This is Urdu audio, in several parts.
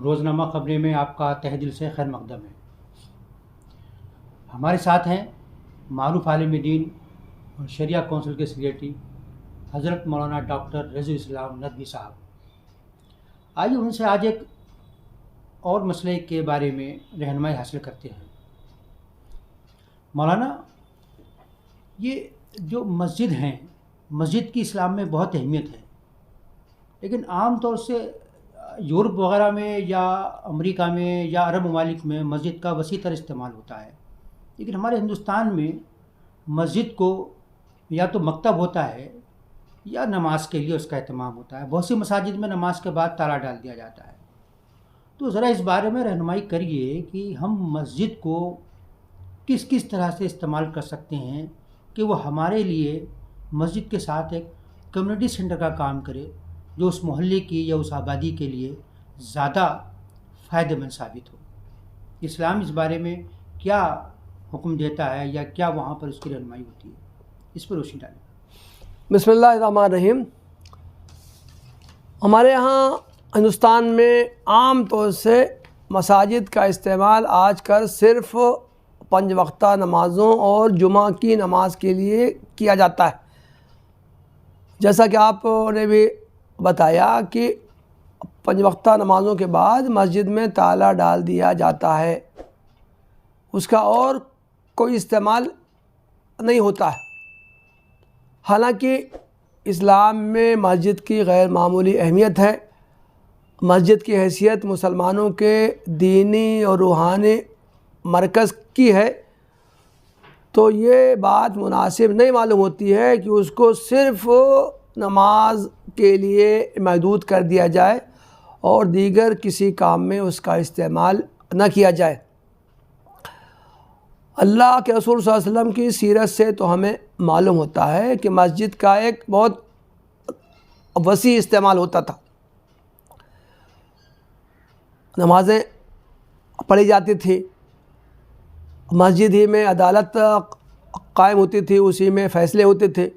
روزنامہ خبریں میں آپ کا تہ دل سے خیر مقدم ہے۔ ہمارے ساتھ ہیں معروف عالم دین اور شریعہ کونسل کے سیکریٹری حضرت مولانا ڈاکٹر رضی الاسلام ندوی صاحب۔ آئیے ان سے آج ایک اور مسئلے کے بارے میں رہنمائی حاصل کرتے ہیں۔ مولانا، یہ جو مسجد ہیں، مسجد کی اسلام میں بہت اہمیت ہے، لیکن عام طور سے یورپ وغیرہ میں یا امریکہ میں یا عرب ممالک میں مسجد کا وسیع تر استعمال ہوتا ہے، لیکن ہمارے ہندوستان میں مسجد کو یا تو مکتب ہوتا ہے یا نماز کے لیے اس کا اہتمام ہوتا ہے۔ بہت سی مساجد میں نماز کے بعد تالا ڈال دیا جاتا ہے۔ تو ذرا اس بارے میں رہنمائی کریے کہ ہم مسجد کو کس کس طرح سے استعمال کر سکتے ہیں کہ وہ ہمارے لیے مسجد کے ساتھ ایک کمیونٹی سینٹر کا کام کرے، جو اس محلے کی یا اس آبادی کے لیے زیادہ فائدہ مند ثابت ہو۔ اسلام اس بارے میں کیا حکم دیتا ہے یا کیا وہاں پر اس کی رہنمائی ہوتی ہے، اس پر روشنی ڈالیں۔ بسم اللہ الرحمن الرحیم۔ ہمارے یہاں ہندوستان میں عام طور سے مساجد کا استعمال آج کل صرف 5 وقتہ نمازوں اور جمعہ کی نماز کے لیے کیا جاتا ہے۔ جیسا کہ آپ نے بھی بتایا کہ 5 وقتہ نمازوں کے بعد مسجد میں تالا ڈال دیا جاتا ہے، اس کا اور کوئی استعمال نہیں ہوتا ہے۔ حالانکہ اسلام میں مسجد کی غیر معمولی اہمیت ہے۔ مسجد کی حیثیت مسلمانوں کے دینی اور روحانی مرکز کی ہے، تو یہ بات مناسب نہیں معلوم ہوتی ہے کہ اس کو صرف نماز کے لیے محدود کر دیا جائے اور دیگر کسی کام میں اس کا استعمال نہ کیا جائے۔ اللہ کے رسول صلی اللہ علیہ وسلم کی سیرت سے تو ہمیں معلوم ہوتا ہے کہ مسجد کا ایک بہت وسیع استعمال ہوتا تھا۔ نمازیں پڑھی جاتی تھی، مسجد ہی میں عدالت قائم ہوتی تھی، اسی میں فیصلے ہوتے تھے،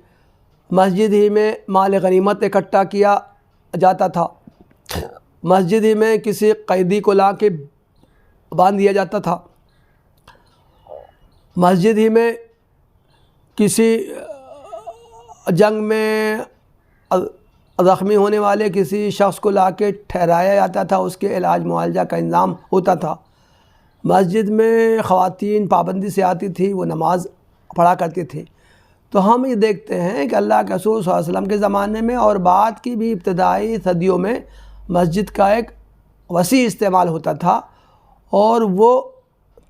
مسجد ہی میں مال غنیمت اکٹھا کیا جاتا تھا، مسجد ہی میں کسی قیدی کو لا کے باندھ دیا جاتا تھا، مسجد ہی میں کسی جنگ میں زخمی ہونے والے کسی شخص کو لا کے ٹھہرایا جاتا تھا، اس کے علاج معالجہ کا انتظام ہوتا تھا۔ مسجد میں خواتین پابندی سے آتی تھی، وہ نماز پڑھا کرتی تھی۔ تو ہم یہ دیکھتے ہیں کہ اللہ کے رسول صلی اللہ علیہ وسلم کے زمانے میں اور بعد کی بھی ابتدائی صدیوں میں مسجد کا ایک وسیع استعمال ہوتا تھا، اور وہ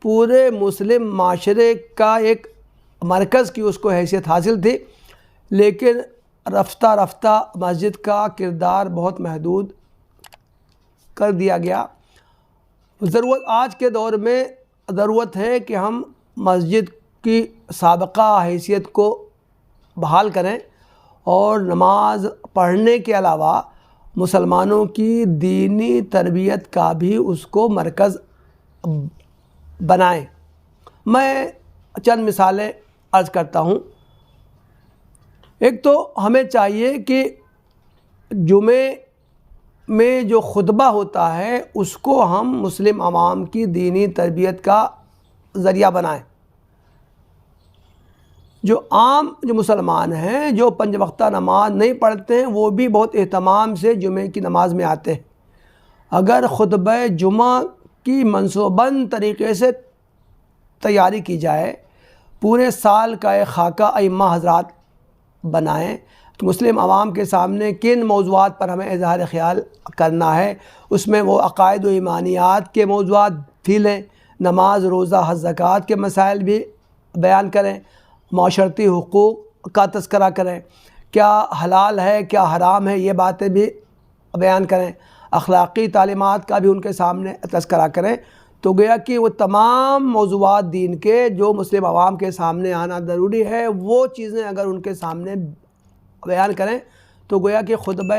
پورے مسلم معاشرے کا ایک مرکز کی اس کو حیثیت حاصل تھی۔ لیکن رفتہ رفتہ مسجد کا کردار بہت محدود کر دیا گیا۔ آج کے دور میں ضرورت ہے کہ ہم مسجد کی سابقہ حیثیت کو بحال کریں اور نماز پڑھنے کے علاوہ مسلمانوں کی دینی تربیت کا بھی اس کو مرکز بنائیں۔ میں چند مثالیں عرض کرتا ہوں۔ ایک تو ہمیں چاہیے کہ جمعے میں جو خطبہ ہوتا ہے اس کو ہم مسلم عوام کی دینی تربیت کا ذریعہ بنائیں۔ جو مسلمان ہیں جو 5 وقتہ نماز نہیں پڑھتے ہیں، وہ بھی بہت اہتمام سے جمعے کی نماز میں آتے ہیں۔ اگر خطبہ جمعہ کی منصوباً طریقے سے تیاری کی جائے، پورے سال کا ایک خاکہ ائمہ حضرات بنائیں کہ مسلم عوام کے سامنے کن موضوعات پر ہمیں اظہار خیال کرنا ہے، اس میں وہ عقائد و ایمانیات کے موضوعات بھی لیں، نماز، روزہ، حج، زکوٰۃ کے مسائل بھی بیان کریں، معاشرتی حقوق کا تذکرہ کریں، کیا حلال ہے کیا حرام ہے یہ باتیں بھی بیان کریں، اخلاقی تعلیمات کا بھی ان کے سامنے تذکرہ کریں۔ تو گویا کہ وہ تمام موضوعات دین کے جو مسلم عوام کے سامنے آنا ضروری ہے، وہ چیزیں اگر ان کے سامنے بیان کریں تو گویا کہ خطبہ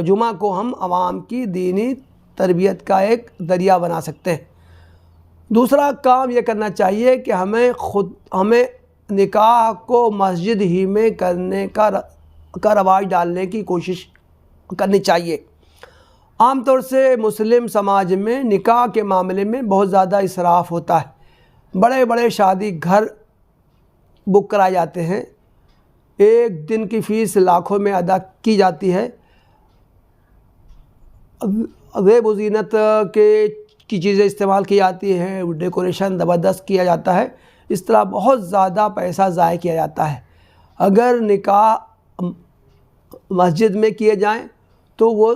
جمعہ کو ہم عوام کی دینی تربیت کا ایک ذریعہ بنا سکتے ہیں۔ دوسرا کام یہ کرنا چاہیے کہ ہمیں نکاح کو مسجد ہی میں کرنے کا رواج ڈالنے کی کوشش کرنی چاہیے۔ عام طور سے مسلم سماج میں نکاح کے معاملے میں بہت زیادہ اسراف ہوتا ہے. بڑے بڑے شادی گھر بک کرائے جاتے ہیں, ایک دن کی فیس لاکھوں میں ادا کی جاتی ہے, زیب و زینت کی چیزیں استعمال کی جاتی ہیں, ڈیکوریشن زبردست کیا جاتا ہے. اس طرح بہت زیادہ پیسہ ضائع کیا جاتا ہے. اگر نکاح مسجد میں کیے جائیں تو وہ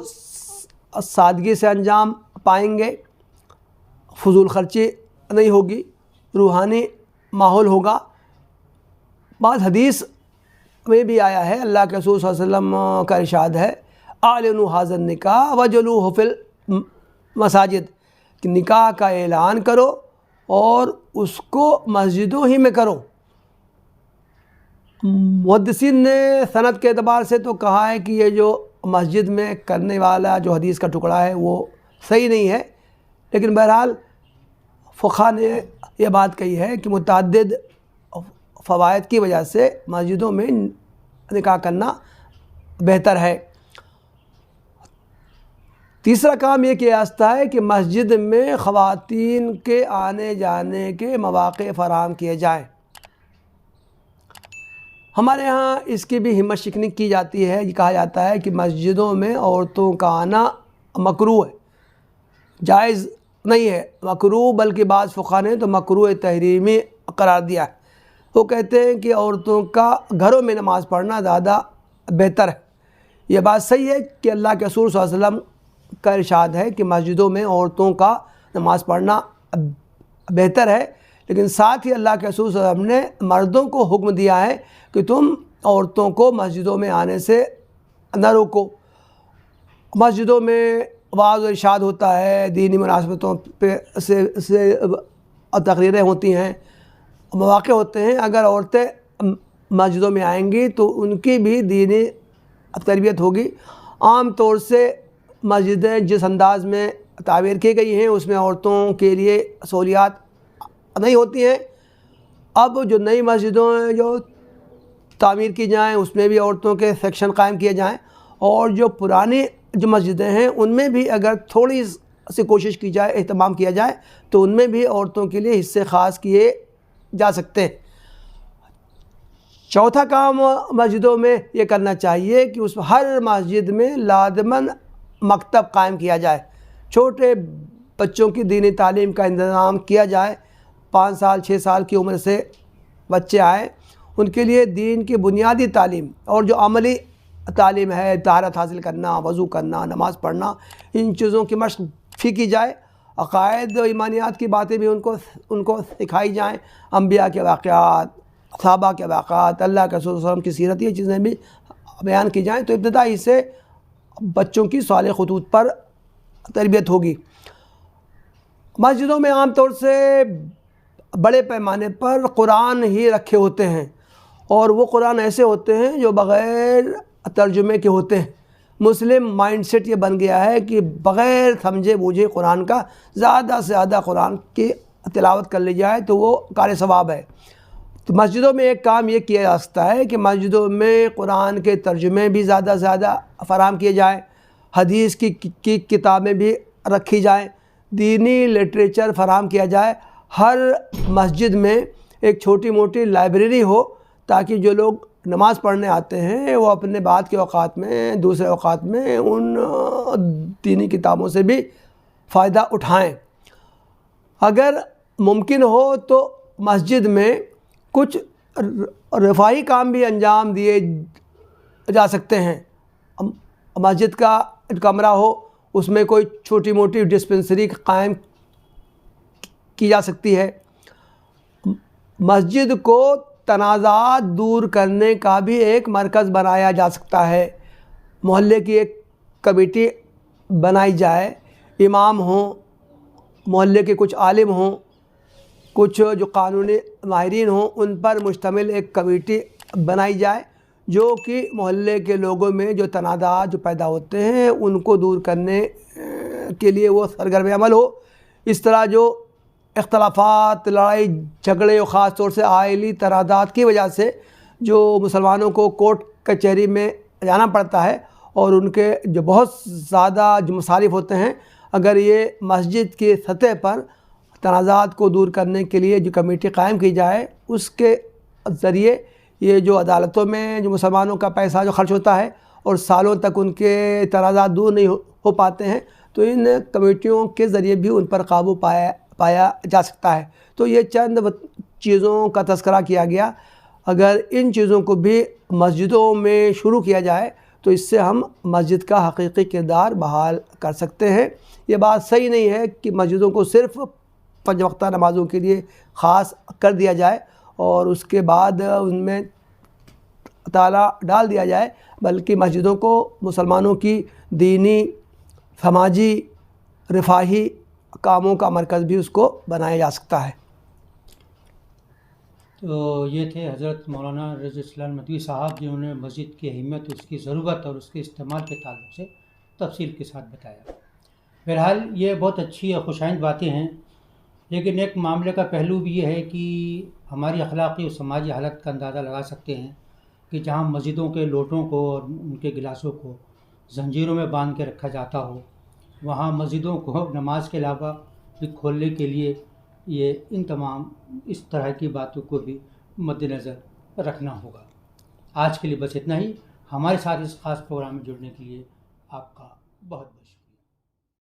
سادگی سے انجام پائیں گے, فضول خرچی نہیں ہوگی, روحانی ماحول ہوگا. بعض حدیث میں بھی آیا ہے, اللہ کے رسول صلی اللہ علیہ وسلم کا ارشاد ہے, اعلنوا ھذا النکاح وجلوہ فی المساجد, کہ نکاح کا اعلان کرو اور اس کو مسجدوں ہی میں کرو. محدثین نے سند کے اعتبار سے تو کہا ہے کہ یہ جو مسجد میں کرنے والا جو حدیث کا ٹکڑا ہے وہ صحیح نہیں ہے, لیکن بہرحال فقہاء نے یہ بات کہی ہے کہ متعدد فوائد کی وجہ سے مسجدوں میں نکاح کرنا بہتر ہے. تیسرا کام یہ کیا جاتا ہے کہ مسجد میں خواتین کے آنے جانے کے مواقع فراہم کیے جائیں. ہمارے ہاں اس کی بھی ہمت شکنی کی جاتی ہے. یہ کہا جاتا ہے کہ مسجدوں میں عورتوں کا آنا مکروہ ہے, جائز نہیں ہے, مکروہ بلکہ بعض فقہاء نے تو مکروہ تحریمی قرار دیا ہے. وہ کہتے ہیں کہ عورتوں کا گھروں میں نماز پڑھنا زیادہ بہتر ہے. یہ بات صحیح ہے کہ اللہ کے رسول صلی اللہ علیہ وسلم کا ارشاد ہے کہ مسجدوں میں عورتوں کا نماز پڑھنا بہتر ہے, لیکن ساتھ ہی اللہ کے رسول صلی اللہ علیہ وسلم نے مردوں کو حکم دیا ہے کہ تم عورتوں کو مسجدوں میں آنے سے نہ روکو. مسجدوں میں وعظ و ارشاد ہوتا ہے, دینی مناسبتوں پہ سے تقریریں ہوتی ہیں, مواقع ہوتے ہیں. اگر عورتیں مسجدوں میں آئیں گی تو ان کی بھی دینی تربیت ہوگی. عام طور سے مسجدیں جس انداز میں تعمیر کی گئی ہیں اس میں عورتوں کے لیے سہولیات نہیں ہوتی ہیں. اب جو نئی مسجدوں جو تعمیر کی جائیں اس میں بھی عورتوں کے سیکشن قائم کیے جائیں, اور جو پرانی جو مسجدیں ہیں ان میں بھی اگر تھوڑی سی کوشش کی جائے, اہتمام کیا جائے تو ان میں بھی عورتوں کے لیے حصے خاص کیے جا سکتے ہیں. چوتھا کام مسجدوں میں یہ کرنا چاہیے کہ اس ہر مسجد میں لازماً مکتب قائم کیا جائے, چھوٹے بچوں کی دینی تعلیم کا انتظام کیا جائے. 5 سال 6 سال کی عمر سے بچے آئیں, ان کے لیے دین کی بنیادی تعلیم اور جو عملی تعلیم ہے, طہارت حاصل کرنا, وضو کرنا, نماز پڑھنا, ان چیزوں کی مشق فی کی جائے. عقائد و ایمانیات کی باتیں بھی ان کو سکھائی جائیں. انبیاء کے واقعات, صحابہ کے واقعات, اللہ کے رسول صلی اللہ علیہ وسلم کی سیرت, یہ چیزیں بھی بیان کی جائیں تو ابتدائی سے بچوں کی صالح خطوط پر تربیت ہوگی. مسجدوں میں عام طور سے بڑے پیمانے پر قرآن ہی رکھے ہوتے ہیں, اور وہ قرآن ایسے ہوتے ہیں جو بغیر ترجمے کے ہوتے ہیں. مسلم مائنڈ سیٹ یہ بن گیا ہے کہ بغیر سمجھے بوجھے قرآن کا زیادہ سے زیادہ قرآن کی تلاوت کر لی جائے تو وہ کار ثواب ہے. تو مسجدوں میں ایک کام یہ کیا جا سکتا ہے کہ مسجدوں میں قرآن کے ترجمے بھی زیادہ سے زیادہ فراہم کیے جائیں, حدیث کی کتابیں بھی رکھی جائیں, دینی لٹریچر فراہم کیا جائے. ہر مسجد میں ایک چھوٹی موٹی لائبریری ہو تاکہ جو لوگ نماز پڑھنے آتے ہیں وہ اپنے بعد کے اوقات میں, دوسرے اوقات میں ان دینی کتابوں سے بھی فائدہ اٹھائیں. اگر ممکن ہو تو مسجد میں کچھ رفاہی کام بھی انجام دیے جا سکتے ہیں. مسجد کا کمرہ ہو, اس میں کوئی چھوٹی موٹی ڈسپنسری قائم کی جا سکتی ہے. مسجد کو تنازعات دور کرنے کا بھی ایک مرکز بنایا جا سکتا ہے. محلے کی ایک کمیٹی بنائی جائے, امام ہوں, محلے کے کچھ عالم ہوں, کچھ جو قانونی ماہرین ہوں, ان پر مشتمل ایک کمیٹی بنائی جائے جو کہ محلے کے لوگوں میں جو تنازعات جو پیدا ہوتے ہیں ان کو دور کرنے کے لیے وہ سرگرم عمل ہو. اس طرح جو اختلافات, لڑائی جھگڑے اور خاص طور سے آئلی تنازعات کی وجہ سے جو مسلمانوں کو کورٹ کچہری میں جانا پڑتا ہے, اور ان کے جو بہت زیادہ جو مصارف ہوتے ہیں، اگر یہ مسجد کی سطح پر تنازعات کو دور کرنے کے لیے جو کمیٹی قائم کی جائے، اس کے ذریعے یہ جو عدالتوں میں جو مسلمانوں کا پیسہ جو خرچ ہوتا ہے اور سالوں تک ان کے تنازعات دور نہیں ہو پاتے ہیں، تو ان کمیٹیوں کے ذریعے بھی ان پر قابو پایا جا سکتا ہے۔ تو یہ چند چیزوں کا تذکرہ کیا گیا، اگر ان چیزوں کو بھی مسجدوں میں شروع کیا جائے تو اس سے ہم مسجد کا حقیقی کردار بحال کر سکتے ہیں۔ یہ بات صحیح نہیں ہے کہ مسجدوں کو صرف 5 وقتہ نمازوں کے لیے خاص کر دیا جائے اور اس کے بعد ان میں تالا ڈال دیا جائے، بلکہ مسجدوں کو مسلمانوں کی دینی، سماجی، رفاہی کاموں کا مرکز بھی اس کو بنایا جا سکتا ہے۔ تو یہ تھے حضرت مولانا رضی اللہ مدوی صاحب، جنہوں نے مسجد کی اہمیت، اس کی ضرورت اور اس کے استعمال کے تعلق سے تفصیل کے ساتھ بتایا۔ بہرحال یہ بہت اچھی اور خوشائند باتیں ہیں، لیکن ایک معاملے کا پہلو بھی یہ ہے کہ ہماری اخلاقی اور سماجی حالت کا اندازہ لگا سکتے ہیں کہ جہاں مسجدوں کے لوٹوں کو اور ان کے گلاسوں کو زنجیروں میں باندھ کے رکھا جاتا ہو، وہاں مسجدوں کو نماز کے علاوہ بھی کھولنے کے لیے یہ ان تمام اس طرح کی باتوں کو بھی مد نظر رکھنا ہوگا۔ آج کے لیے بس اتنا ہی۔ ہمارے ساتھ اس خاص پروگرام میں جڑنے کے لیے آپ کا بہت بہت شکریہ۔